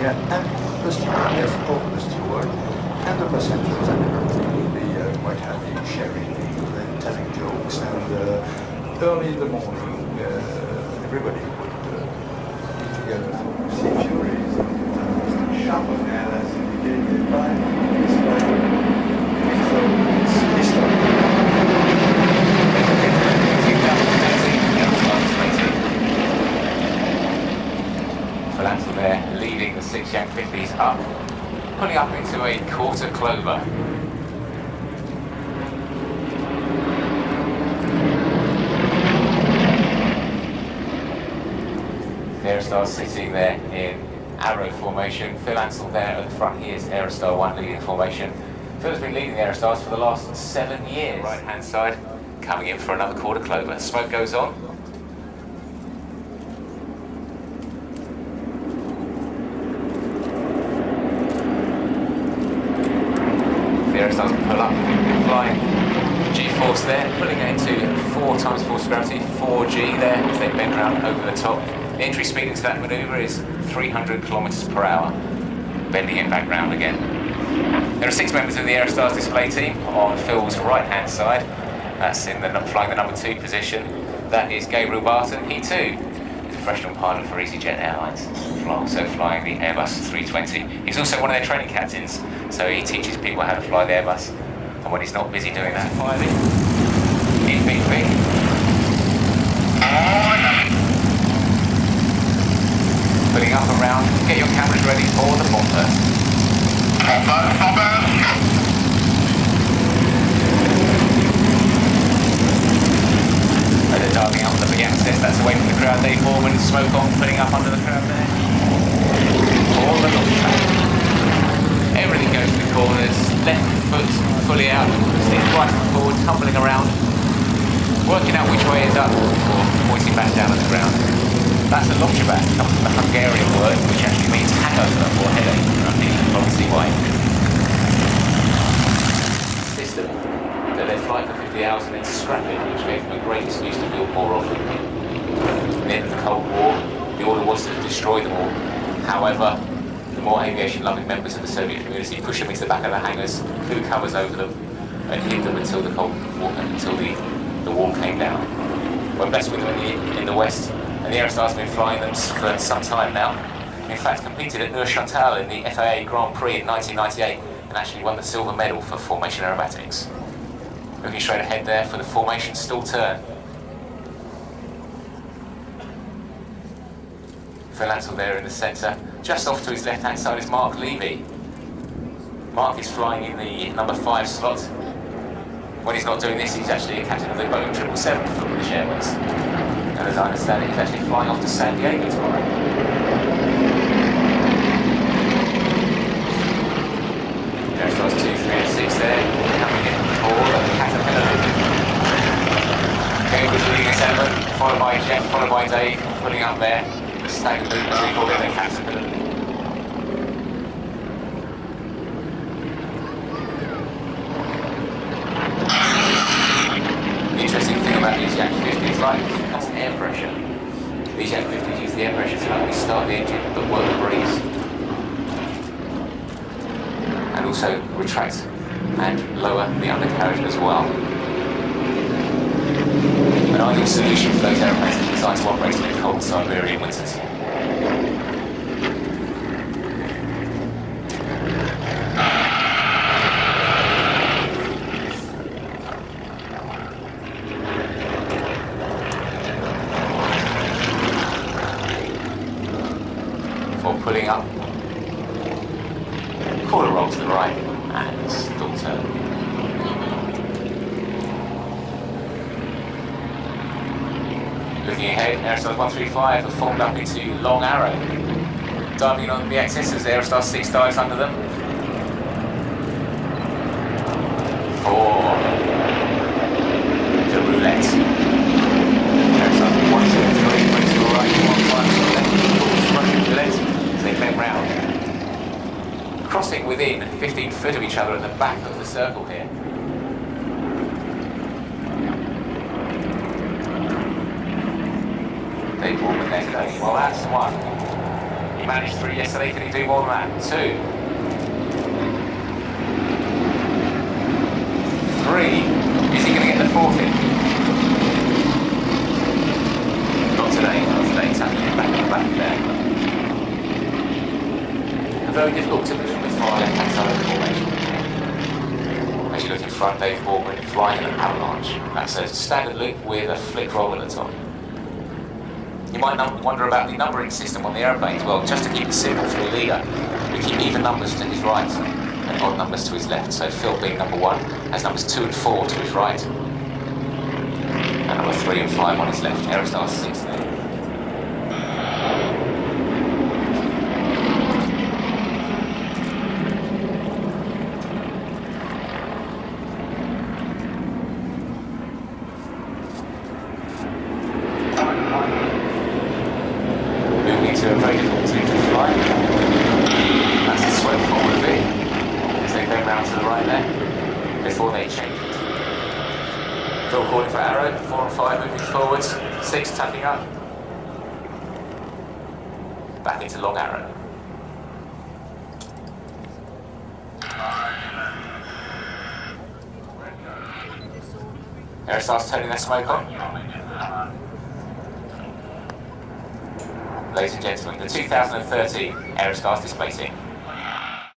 Yeah, and the steward, yes, both the steward and the passengers and everybody will be quite happy sharing, telling jokes, and early in the morning everybody would be together for sea furies and sharp air as indicated by this history. Phil there leading the 6 Yak-50's up, pulling up into a quarter clover. The Aerostars sitting there in arrow formation. Phil Ansell there at the front. He is Aerostar 1 leading formation. Phil's been leading the Aerostars for the last 7 years. Right hand side, coming in for another quarter clover. Smoke goes on. Aerostars pull up, flying G-force there, pulling it into 4 times force of gravity, 4G there as they bend round over the top. The entry speed into that manoeuvre is 300 kilometers per hour, bending it back round again. There are 6 members of the Aerostars display team on Phil's right hand side. That's in flying the number 2 position. That is Gabriel Barton. He too is a freshman pilot for EasyJet Airlines, also flying the Airbus 320. He's also one of their training captains, so he teaches people how to fly the Airbus, and when he's not busy doing that, piloting in Big Big. Putting up and round, get your cameras ready for the bomber. And they're diving up on the big asset, that's away from the crowd, Dave Foreman, smoke on, putting up under the crowd there. All the long track. Everything goes to the corners, left foot fully out, stick right forward, tumbling around, working out which way is up, or pointing back down at the ground. That's a longchabat, comes from the Hungarian word, which actually means hangover or headache. I think you can probably see why. System that they fly for 50 hours and then scrap it, which gave them a great excuse to build more of them. At the end of the Cold War, the order was to destroy them all. However, the more aviation-loving members of the Soviet community pushed them into the back of the hangars, flew covers over them, and hid them until the Cold War, until the wall came down. We're blessed with them in the West, and the Aerostars have been flying them for some time now. In fact, competed at Neuchâtel in the FAA Grand Prix in 1998, and actually won the silver medal for formation aerobatics. Looking straight ahead there for the formation stall turn. Phil Ansell there in the centre. Just off to his left-hand side is Mark Levy. Mark is flying in the number 5 slot. When he's not doing this, he's actually a captain of the Boeing 777 for British Airways. And as I understand it, he's actually flying off to San Diego tomorrow. Aerostars 2, 3 and 6 there, coming in for the Caterpillar. Gabriel's leading a 7, followed by Jeff, followed by Dave, putting up there. Stag loop, as we call it, the Caterpillar. The interesting thing about these Yak-50s, like, that's air pressure. These Yak-50s use the air pressure to not only start the engine, but work the breeze. And also retract and lower the undercarriage as well. An ideal solution for those aeroplanes that are designed to operate in the cold Siberian winters. For pulling up, quarter roll to the right, and stall turn. Looking ahead, Aerostars 135 are formed up into long arrow. Diving on the axis as Aerostar 6 dives under them. 4. The roulette. Aerostars 1, 2, 3, 3 to the right, 1, 5 to the left. Russian roulette as they bend round. Crossing within 15 foot of each other at the back of the circle here. Dave Foreman there going, well that's one. He managed 3 yesterday. Can he do more than that? 2. 3. Is he going to get the 4th in? Not today, not today. Tapping it back on the back there. A very difficult position with flying anti-side formation. As you look in front, Dave Baldwin flying an avalanche. That's a standard loop with a flick roll at the top. You might wonder about the numbering system on the aeroplanes. Well, just to keep it simple for the leader, we keep even numbers to his right and odd numbers to his left. So Phil being number 1 has numbers 2 and 4 to his right, and number 3 and 5 on his left. Aerostars 6 there. To a very difficult position to fly. That's the swept forward of it as they go round to the right there before they change it. Phil calling for arrow, 4 and 5 moving forwards, 6 tapping up, back into long arrow. Aerostars turning their smoke on. Ladies and gentlemen, the 2013 Aerostars display team.